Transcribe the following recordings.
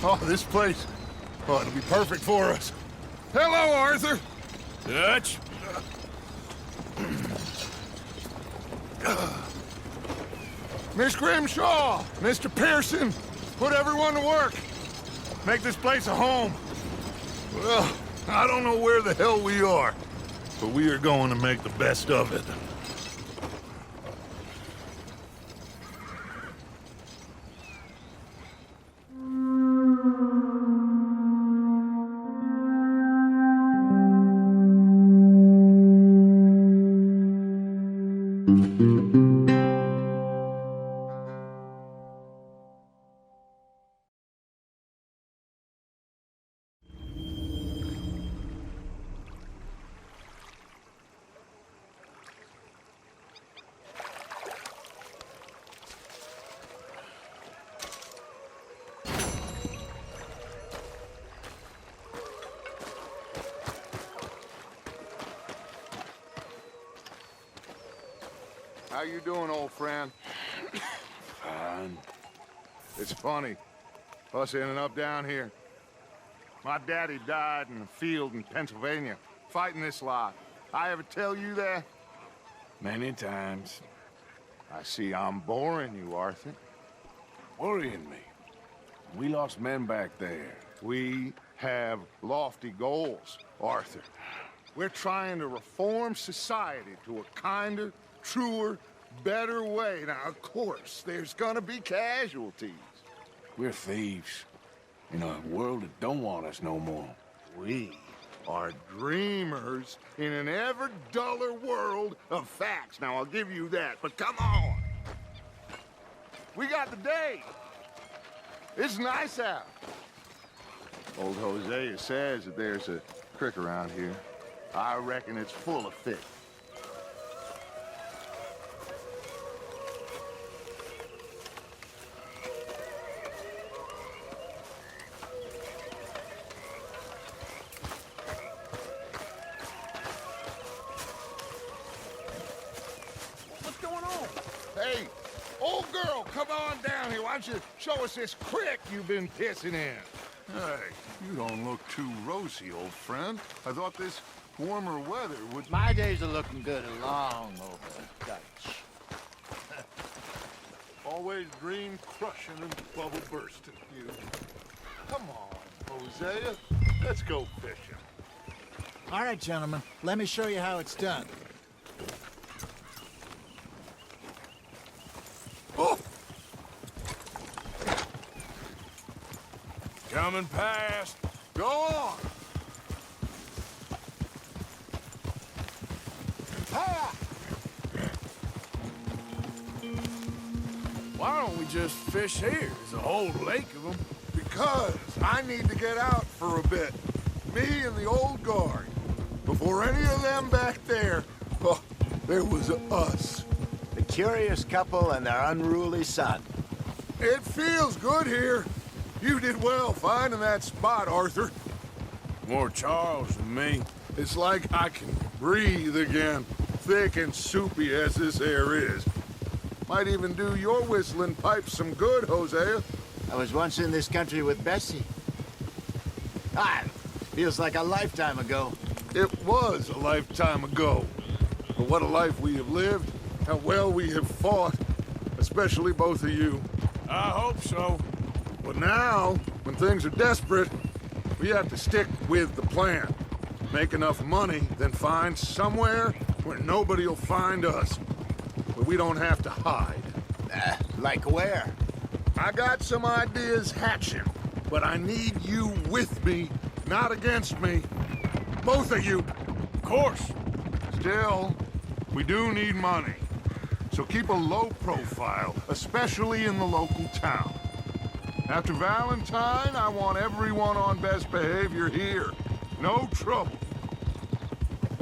Oh, this place. Oh, it'll be perfect for us. Hello, Arthur. Dutch? Miss Grimshaw, Mr. Pearson, put everyone to work. Make this place a home. Well, I don't know where the hell we are, but we are going to make the best of it. How you doing, old friend? Fine. It's funny, us ending up down here. My daddy died in a field in Pennsylvania, fighting this lot. I ever tell you that? Many times. I see I'm boring you, Arthur. Worrying me. We lost men back there. We have lofty goals, Arthur. We're trying to reform society to a kinder, truer, better way. Now, of course, there's gonna be casualties. We're thieves. In a world that don't want us no more. We are dreamers in an ever duller world of facts. Now, I'll give you that, but come on. We got the day. It's nice out. Old Hosea says that there's a creek around here. I reckon it's full of fish. What's going on? Hey, old girl, come on down here. Why don't you show us this creek you've been pissing in? Hey, you don't look too rosy, old friend. I thought this warmer weather would... My days are looking good and long over, Dutch. Always dream crushing and bubble bursting, you. Come on, Hosea. Let's go fishing. All right, gentlemen. Let me show you how it's done. Oh! Coming past. Go on! Hiya! Why don't we just fish here? There's a whole lake of them. Because I need to get out for a bit. Me and the old guard. Before any of them back there, oh, there was us. The curious couple and their unruly son. It feels good here. You did well finding that spot, Arthur. More Charles than me. It's like I can breathe again, thick and soupy as this air is. Might even do your whistling pipes some good, Hosea. I was once in this country with Bessie. Ah, feels like a lifetime ago. It was a lifetime ago. But what a life we have lived, how well we have fought, especially both of you. I hope so. But now, when things are desperate, we have to stick with the plan. Make enough money, then find somewhere where nobody will find us. Where we don't have to hide. Like where? I got some ideas hatching, but I need you with me, not against me. Both of you. Of course. Still, we do need money. So keep a low profile, especially in the local town. After Valentine, I want everyone on best behavior here. No trouble.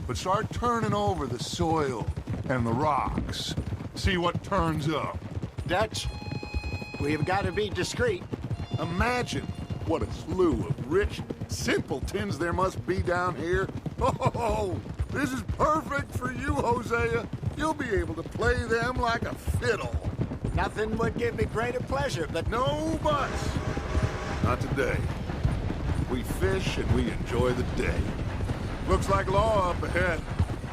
But start turning over the soil and the rocks. See what turns up. Dutch, we've got to be discreet. Imagine what a slew of rich simpletons there must be down here. Oh, this is perfect for you, Hosea. You'll be able to play them like a fiddle. Nothing would give me greater pleasure, but No buts. Not today. We fish and we enjoy the day. Looks like law up ahead.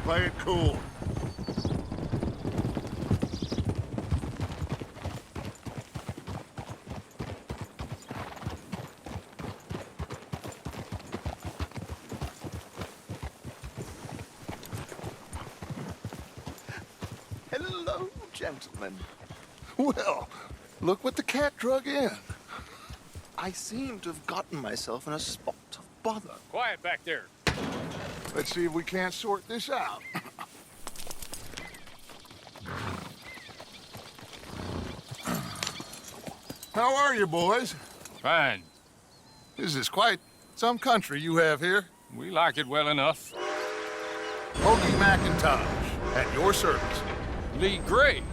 Play it cool. Hello, gentlemen. Well, look what the cat drug in. I seem to have gotten myself in a spot of bother. Quiet back there. Let's see if we can't sort this out. How are you, boys? Fine. This is quite some country you have here. We like it well enough. Hoagie McIntosh, at your service. Lee Gray.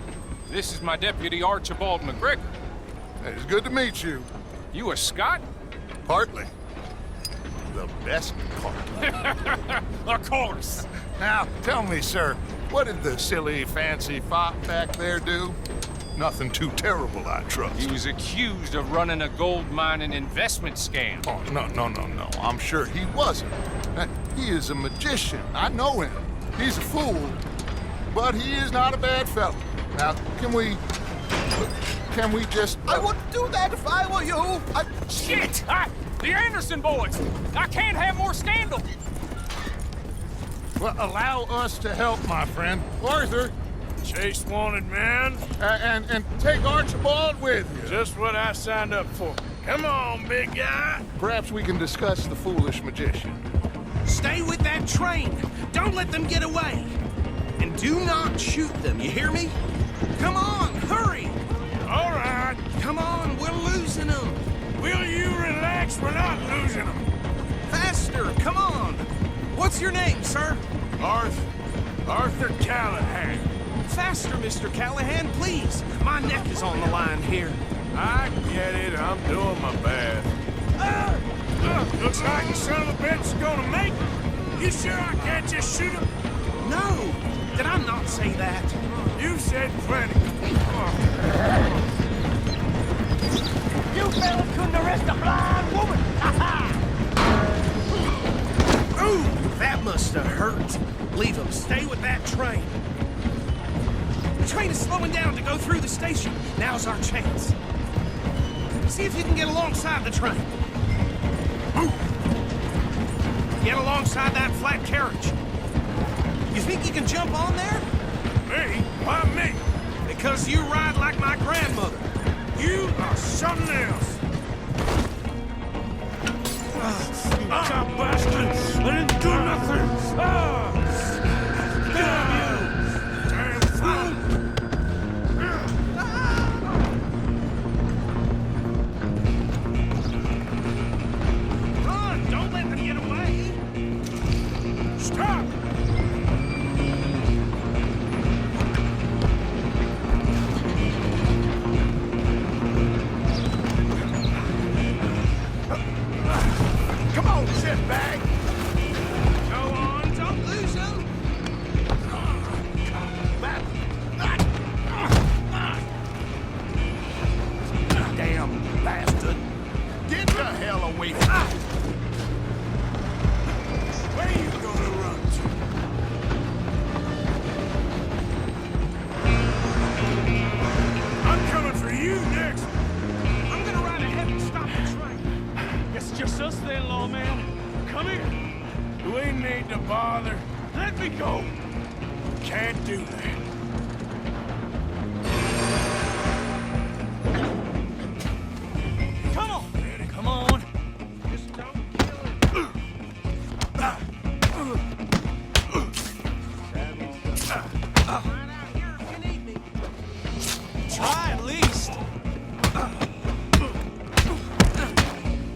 This is my deputy Archibald McGregor. It's good to meet you. You a Scot? Partly. The best part. Of course. Now, tell me, sir, what did the silly, fancy fop back there do? Nothing too terrible, I trust. He was accused of running a gold mining investment scam. Oh, no. I'm sure he wasn't. He is a magician. I know him. He's a fool, but he is not a bad fellow. Now, can we just... I wouldn't do that if I were you. Shit! The Anderson boys! I can't have more scandal! Well, allow us to help, my friend. Arthur, Chase wanted man. and take Archibald with you. Just what I signed up for. Come on, big guy. Perhaps we can discuss the foolish magician. Stay with that train. Don't let them get away. And do not shoot them, you hear me? Come on, hurry! All right. Come on, we're losing them. Will you relax? We're not losing them. Faster, come on. What's your name, sir? Arthur Callahan. Faster, Mr. Callahan, please. My neck is on the line here. I get it. I'm doing my best. Looks like the son of a bitch is gonna make it. You sure I can't just shoot him? No, did I not say that? You said plenty. You fellas couldn't arrest a blind woman! Ooh, that must have hurt. Leave them. Stay with that train. The train is slowing down to go through the station. Now's our chance. See if you can get alongside the train. Move. Get alongside that flat carriage. You think you can jump on there? Me? Why me? Because you ride like my grandmother. You are something else. God, bastard! I didn't do nothing! Damn you! Damn fool! Run! Don't let them get away! Stop! Come on, shitbag! Go on, don't lose them! Damn bastard. Get the hell away from me! Where you gonna run to? I'm coming for you next. I'm gonna ride ahead and stop the train. It's just us then, lawman. Come here. Do we need to bother? Let me go. Can't do that. Come on. Come on. Just don't kill him. Right out here if you need me. Try at least.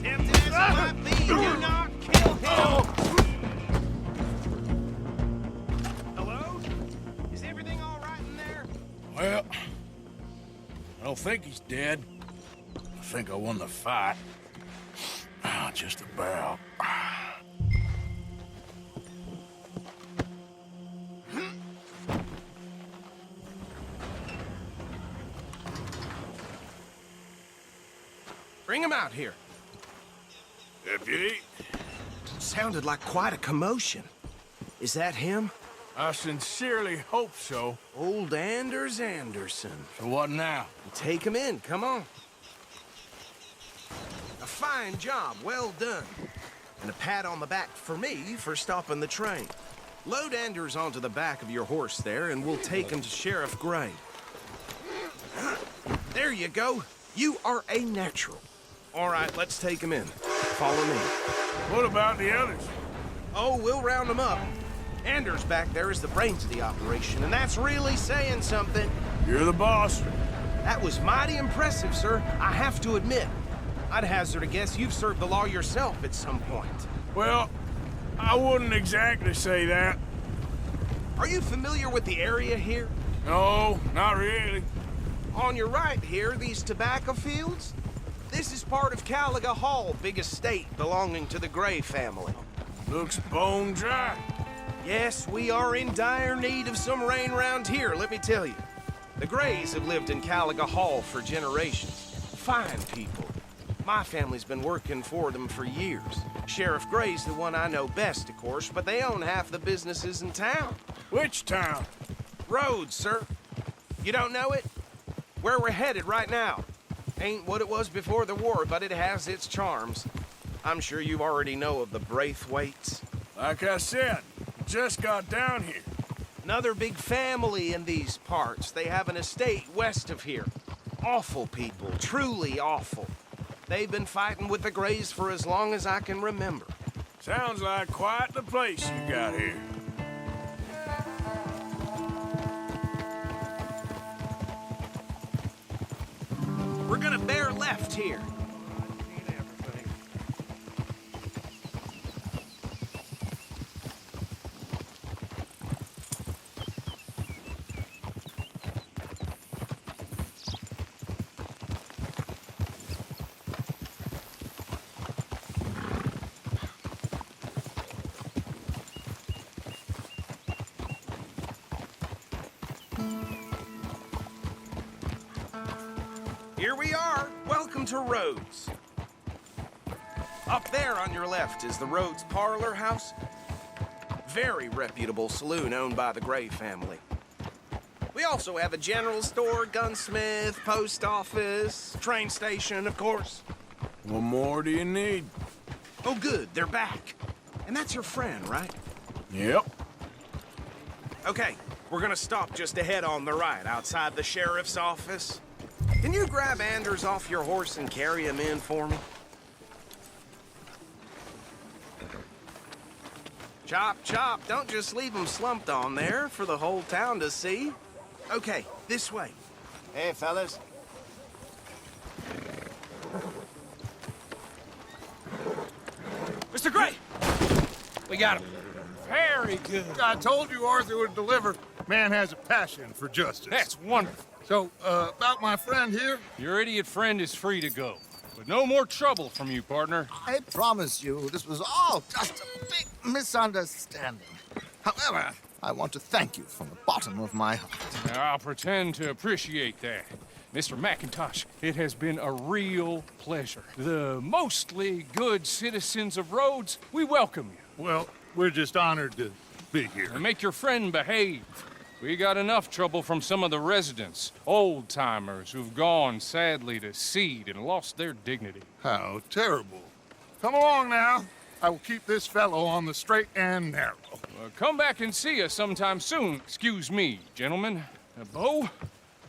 Tempted as it might be, do not kill him. Hello? Is everything all right in there? Well, I don't think he's dead. I think I won the fight. Just about. Bring him out here. Deputy, Sounded like quite a commotion. Is that him? I sincerely hope so. Old Anders Anderson. So what now? Take him in, come on. A fine job, well done. And a pat on the back for me for stopping the train. Load Anders onto the back of your horse there, and we'll take him to Sheriff Gray. There you go. You are a natural. All right, let's take him in. Follow me. What about the others? Oh, we'll round them up. Anders back there is the brains of the operation, and that's really saying something. You're the boss. That was mighty impressive, sir. I have to admit. I'd hazard a guess you've served the law yourself at some point. Well, I wouldn't exactly say that. Are you familiar with the area here? No, not really. On your right here, these tobacco fields? This is part of Caliga Hall, big estate belonging to the Gray family. Looks bone dry. Yes, we are in dire need of some rain round here, let me tell you. The Grays have lived in Caliga Hall for generations. Fine people. My family's been working for them for years. Sheriff Gray's the one I know best, of course, but they own half the businesses in town. Which town? Rhodes, sir. You don't know it? Where we're headed right now. Ain't what it was before the war, but it has its charms. I'm sure you already know of the Braithwaites. Like I said, just got down here. Another big family in these parts. They have an estate west of here. Awful people, truly awful. They've been fighting with the Grays for as long as I can remember. Sounds like quite the place you got here. We're gonna bear left here. Here we are. Welcome to Rhodes. Up there on your left is the Rhodes Parlor House. Very reputable saloon owned by the Gray family. We also have a general store, gunsmith, post office, train station, of course. What more do you need? Oh, good. They're back. And that's your friend, right? Yep. Okay, we're gonna stop just ahead on the right, outside the sheriff's office. Can you grab Anders off your horse and carry him in for me? Chop, chop. Don't just leave him slumped on there for the whole town to see. Okay, this way. Hey, fellas. Mr. Gray! We got him. Very good. I told you Arthur would deliver. Man has a passion for justice. That's wonderful. So, about my friend here? Your idiot friend is free to go. But no more trouble from you, partner. I promise you, this was all just a big misunderstanding. However, I want to thank you from the bottom of my heart. Now, I'll pretend to appreciate that. Mr. McIntosh, it has been a real pleasure. The mostly good citizens of Rhodes, we welcome you. Well, we're just honored to be here. And make your friend behave. We got enough trouble from some of the residents, old-timers who've gone, sadly, to seed and lost their dignity. How terrible. Come along now. I will keep this fellow on the straight and narrow. Come back and see us sometime soon. Excuse me, gentlemen. Bo,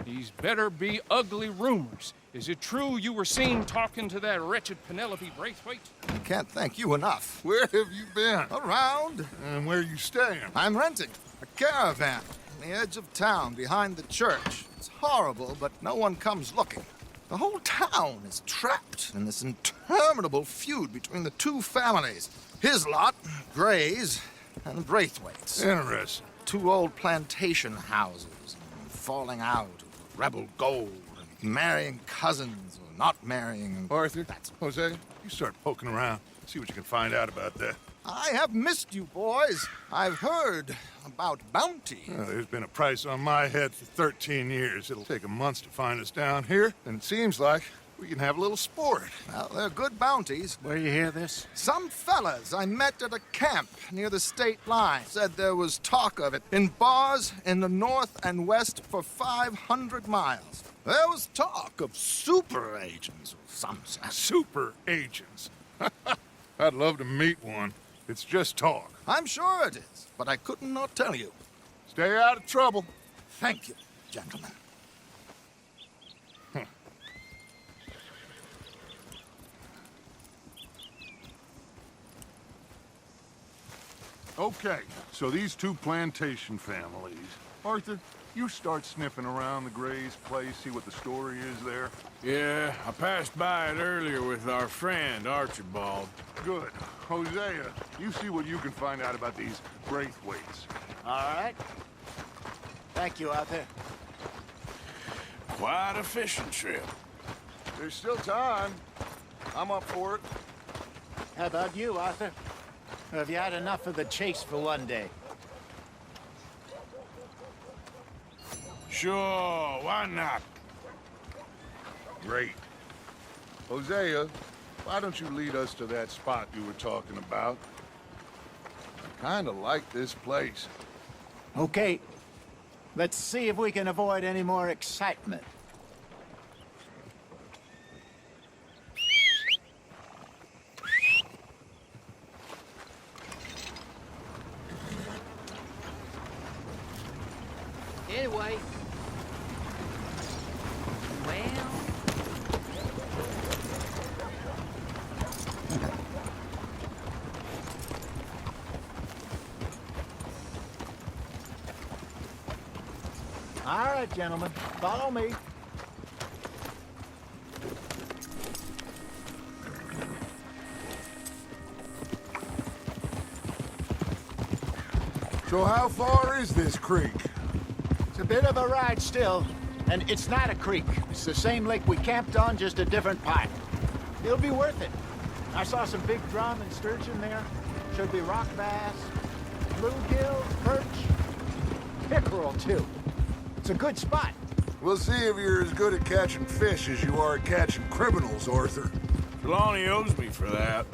these better be ugly rumors. Is it true you were seen talking to that wretched Penelope Braithwaite? I can't thank you enough. Where have you been? Around, And where you staying? I'm renting a caravan on the edge of town behind the church. It's horrible, but no one comes looking. The whole town is trapped in this interminable feud between the two families. His lot, Gray's, and Braithwaite's. Interesting. Two old plantation houses, falling out of rebel gold, and marrying cousins or not marrying. Arthur, Jose, you start poking around. See what you can find out about that. I have missed you, boys. I've heard about bounty. Well, there's been a price on my head for 13 years. It'll take a month to find us down here, and it seems like We can have a little sport. Well, they're good bounties. Where you hear this? Some fellas I met at a camp near the state line said there was talk of it in bars in the north and west for 500 miles. There was talk of super agents, some said. Super agents. I'd love to meet one. It's just talk. I'm sure it is, but I couldn't not tell you. Stay out of trouble. Thank you, gentlemen. Okay, so these two plantation families. Arthur, you start sniffing around the Gray's place, see what the story is there. Yeah, I passed by it earlier with our friend, Archibald. Good. Hosea, you see what you can find out about these Braithwaites. All right. Thank you, Arthur. Quite a fishing trip. There's still time. I'm up for it. How about you, Arthur? Or have you had enough of the chase for one day? Sure, why not? Great. Hosea, why don't you lead us to that spot you were talking about? I kinda like this place. Okay. Let's see if we can avoid any more excitement. Anyway. Well. All right, gentlemen. Follow me. So how far is this creek? It's a bit of a ride still, and it's not a creek. It's the same lake we camped on, just a different part. It'll be worth it. I saw some big drum and sturgeon there. Should be rock bass, bluegill, perch, pickerel too. It's a good spot. We'll see if you're as good at catching fish as you are at catching criminals, Arthur. Trelawney owes me for that.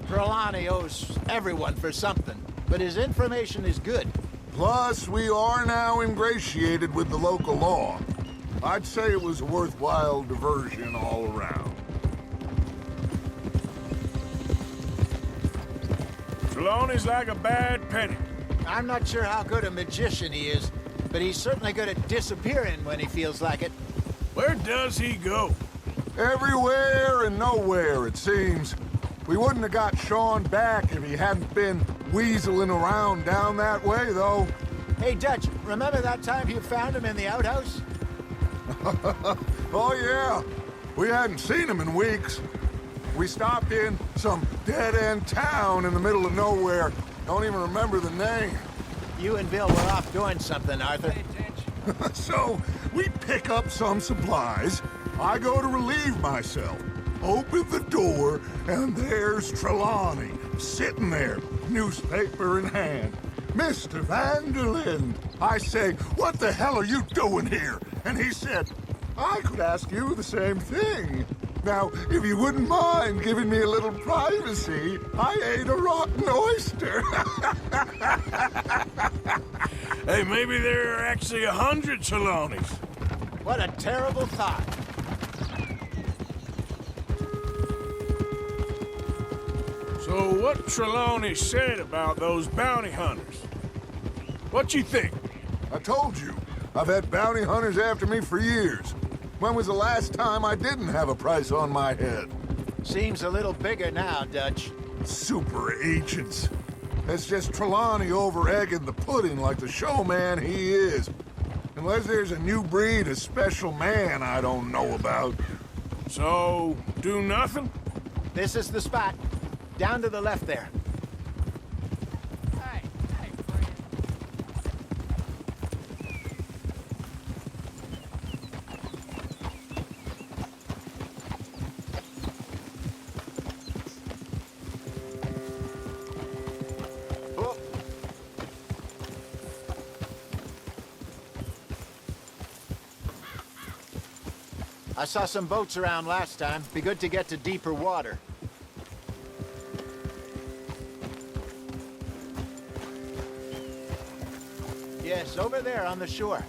Trelawney owes everyone for something, but his information is good. Plus, we are now ingratiated with the local law. I'd say it was a worthwhile diversion all around. Trelawney's like a bad penny. I'm not sure how good a magician he is, but he's certainly good at disappearing when he feels like it. Where does he go? Everywhere and nowhere, it seems. We wouldn't have got Sean back if he hadn't been weaseling around down that way, though. Hey, Dutch, remember that time you found him in the outhouse? Oh, yeah. We hadn't seen him in weeks. We stopped in some dead-end town in the middle of nowhere. Don't even remember the name. You and Bill were off doing something, Arthur. So, we pick up some supplies. I go to relieve myself. Open the door, and there's Trelawney, sitting there, newspaper in hand. Mr. Vanderlyn. I say, what the hell are you doing here? And he said, I could ask you the same thing. Now, if you wouldn't mind giving me a little privacy, I ate a rotten oyster. Hey, maybe there are actually 100 Trelawneys. What a terrible thought. So what Trelawney said about those bounty hunters? What you think? I told you, I've had bounty hunters after me for years. When was the last time I didn't have a price on my head? Seems a little bigger now, Dutch. Super agents. It's just Trelawney over-egging the pudding like the showman he is. Unless there's a new breed of special man I don't know about. So, do nothing? This is the spot. Down to the left there. Hey, friend. Oh. I saw some boats around last time. Be good to get to deeper water. Yes, over there on the shore.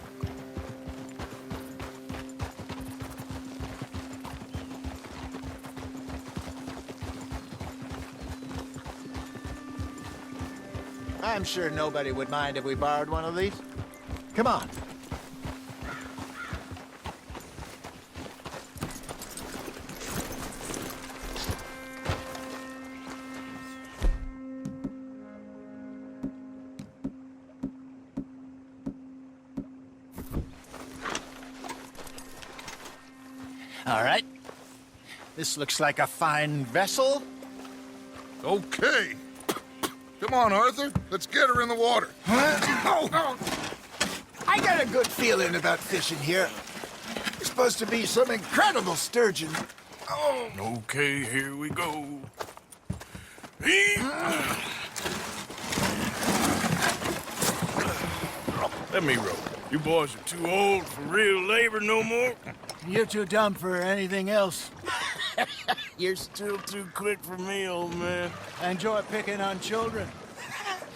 I'm sure nobody would mind if we borrowed one of these. Come on. All right. This looks like a fine vessel. Okay. Come on, Arthur. Let's get her in the water. I got a good feeling about fishing here. It's supposed to be some incredible sturgeon. Oh, Okay, here we go. Let me row. You boys are too old for real labor no more. You're too dumb for anything else. You're still too quick for me, old man. Enjoy picking on children.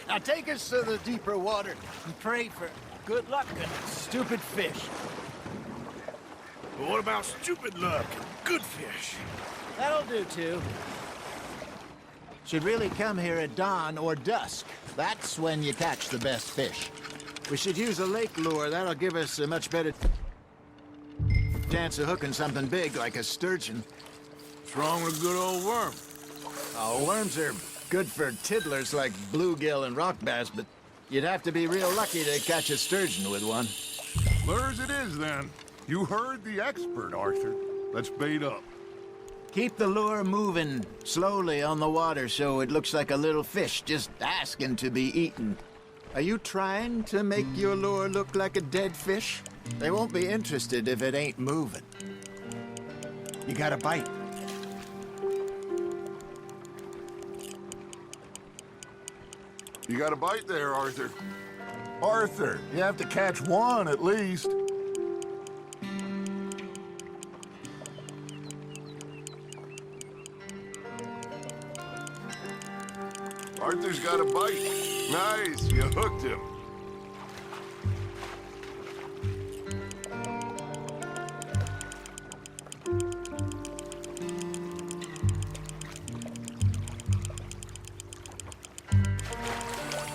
Now take us to the deeper water and pray for good luck and stupid fish. But what about stupid luck and good fish? That'll do, too. Should really come here at dawn or dusk. That's when you catch the best fish. We should use a lake lure. That'll give us a much better chance of hooking something big like a sturgeon. What's wrong with a good old worm? Oh, worms are good for tiddlers like bluegill and rock bass, but you'd have to be real lucky to catch a sturgeon with one. Lures it is, then. You heard the expert, Arthur. Let's bait up. Keep the lure moving slowly on the water so it looks like a little fish just asking to be eaten. Are you trying to make your lure look like a dead fish? They won't be interested if it ain't moving. You gotta bite. You got a bite there, Arthur. Arthur, you have to catch one at least. Arthur's got a bite. Nice, you hooked him.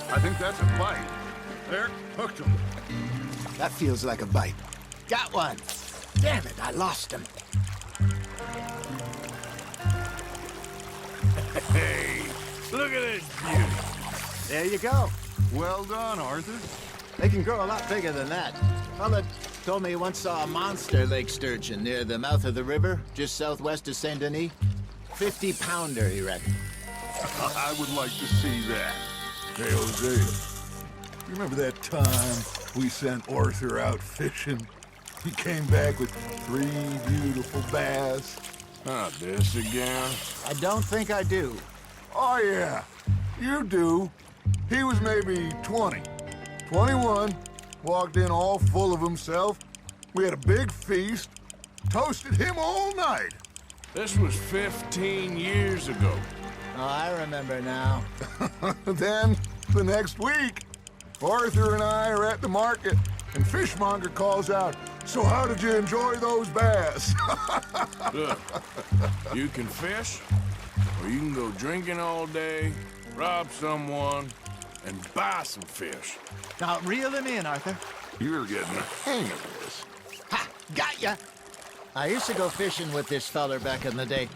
I think that's a bite. There, hooked him. That feels like a bite. Got one. Damn it, I lost him. Hey, look at this beauty. There you go. Well done, Arthur. They can grow a lot bigger than that. Fella told me he once saw a monster lake sturgeon near the mouth of the river, just southwest of Saint Denis. 50-pounder, he reckoned. I would like to see that. Hey, Jose, you remember that time we sent Arthur out fishing? He came back with 3 beautiful bass. Not this again. I don't think I do. Oh, yeah, you do. He was maybe 20, 21, walked in all full of himself. We had a big feast, toasted him all night. This was 15 years ago. Oh, I remember now. Then, the next week, Arthur and I are at the market, and Fishmonger calls out, "So how did you enjoy those bass?" Look, you can fish, or you can go drinking all day, rob someone, and buy some fish. Now, reel him in, Arthur. You're getting the hang of this. Ha! Got ya! I used to go fishing with this feller back in the day.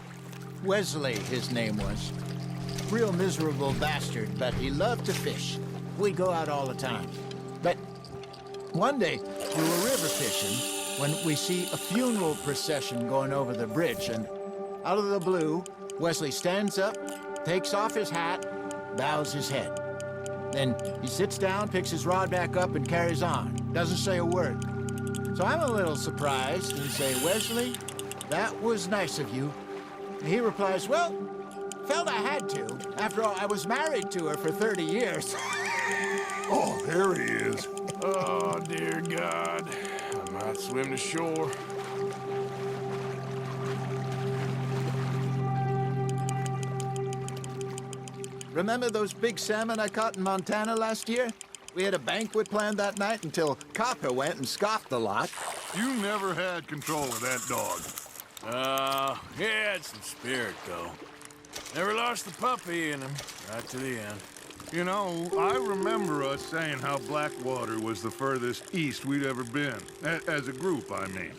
Wesley, his name was. Real miserable bastard, but he loved to fish. We'd go out all the time. But one day, we were river fishing when we see a funeral procession going over the bridge, and out of the blue, Wesley stands up, takes off his hat, bows his head. Then he sits down, picks his rod back up, and carries on. Doesn't say a word. So I'm a little surprised and say, "Wesley, that was nice of you." And he replies, "Well, felt I had to. After all, I was married to her for 30 years. Oh, there he is. Oh, dear God. I might swim to shore. remember those big salmon I caught in Montana last year? We had a banquet planned that night until Copper went and scoffed the lot. You never had control of that dog. He had some spirit, though. Never lost the puppy in him, right to the end. You know, I remember us saying how Blackwater was the furthest east we'd ever been. As a group, I mean.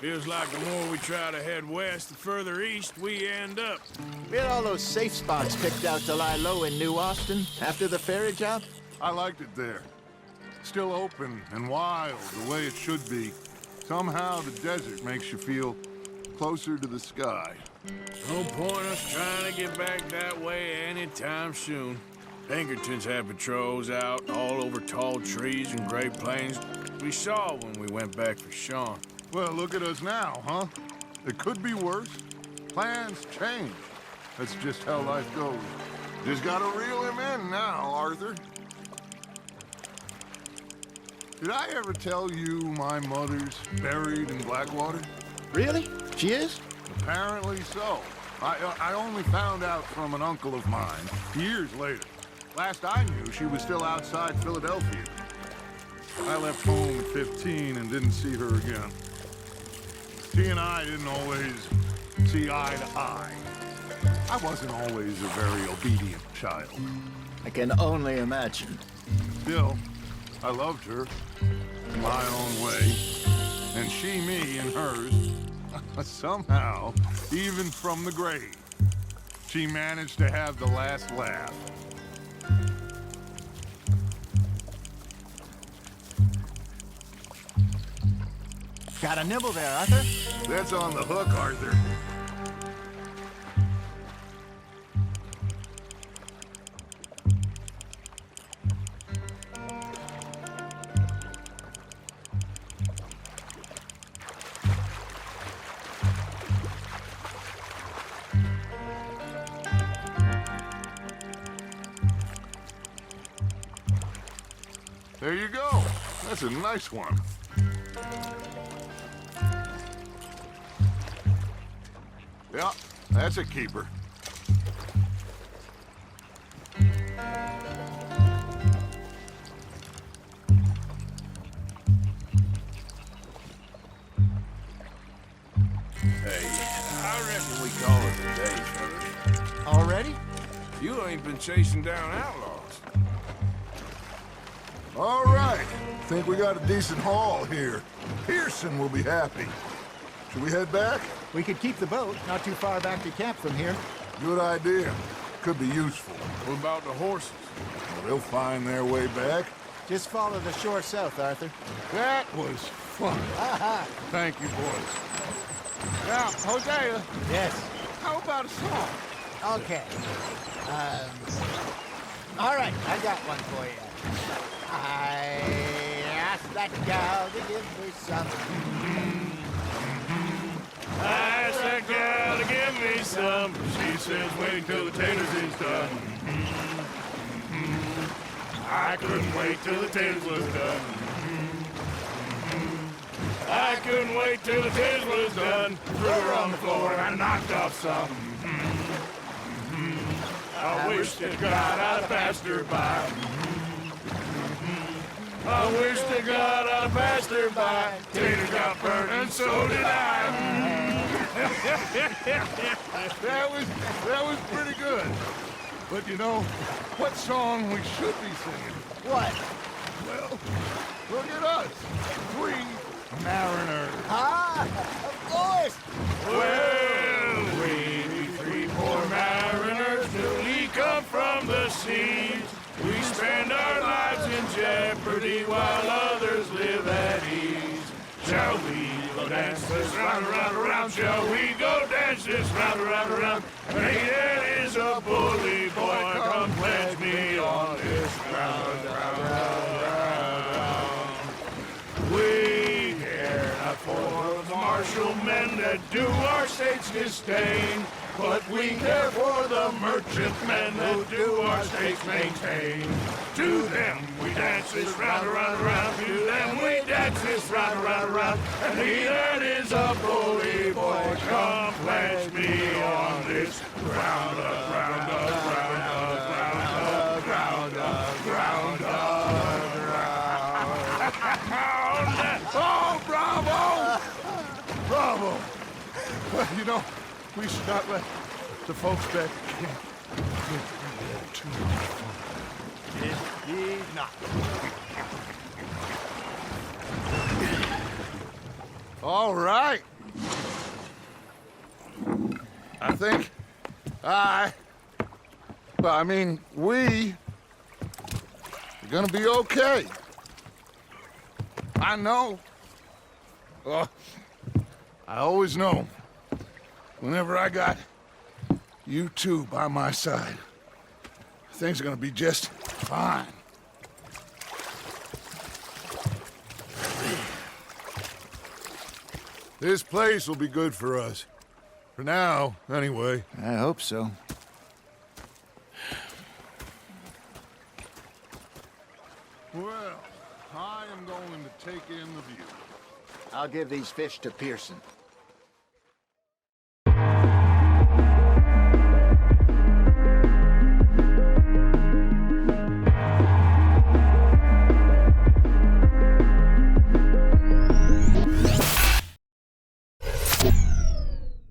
Feels like the more we try to head west, the further east we end up. We had all those safe spots picked out to lie low in New Austin after the ferry job. I liked it there. Still open and wild, the way it should be. Somehow the desert makes you feel closer to the sky. No point us trying to get back that way anytime soon. Pinkertons had patrols out all over tall trees and Great Plains. We saw when we went back for Sean. Well, look at us now, huh? It could be worse. Plans change. That's just how life goes. Just gotta reel him in now, Arthur. Did I ever tell you my mother's buried in Blackwater? Really? She is? Apparently so. I only found out from an uncle of mine years later. Last I knew, she was still outside Philadelphia. I left home at 15 and didn't see her again. She and I didn't always see eye to eye. I wasn't always a very obedient child. I can only imagine. Still, I loved her in my own way, and she me in hers. Somehow, even from the grave, she managed to have the last laugh. Got a nibble there, Arthur? That's on the hook, Arthur. There you go. That's a nice one. Yeah, that's a keeper. Hey, I reckon we call it a day, fellas. Already? You ain't been chasing down outlaws. All right. Think we got a decent haul here. Pearson will be happy. Should we head back? We could keep the boat not too far back to camp from here. Good idea. Could be useful. What about the horses? Well, they'll find their way back. Just follow the shore south, Arthur. That was fun. Thank you, boys. Now, Hosea, Yes. how about a song? Okay. All right, I got one for you. I asked that gal to give me some. I asked that gal to give me some. She says, wait till the taters is done. I couldn't wait till the taters was done. I couldn't wait till the taters was done. Threw her on the floor and I knocked off some. I wish to God I'd passed her by. I wish to God I'd passed her by. Tater got burnt and so did I. That was pretty good. But you know, what song we should be singing? What? Well, look at us. 3 mariners. Ah, of course. Well, we 3 poor mariners newly come from the seas. We spend our lives in jeopardy while others live at ease. Shall we go dance this round, around, around? Shall we go dance this round, around, around? Hey, is a bully boy, come pledge me on this round, round, round, round. We care not for the martial men that do our state's disdain, but we care for the merchantmen that do our states maintain. To them we dance this round, around, around. To them we dance this round, around, around. And he that is a bully boy, come pledge me on this round up, round up, round up, round know, we should not let the folks back at camp get too much fun. Indeed not. All right. I think we are gonna be okay. I know. I always know. Whenever I got you two by my side, things are gonna be just fine. This place will be good for us. For now, anyway. I hope so. Well, I am going to take in the view. I'll give these fish to Pearson.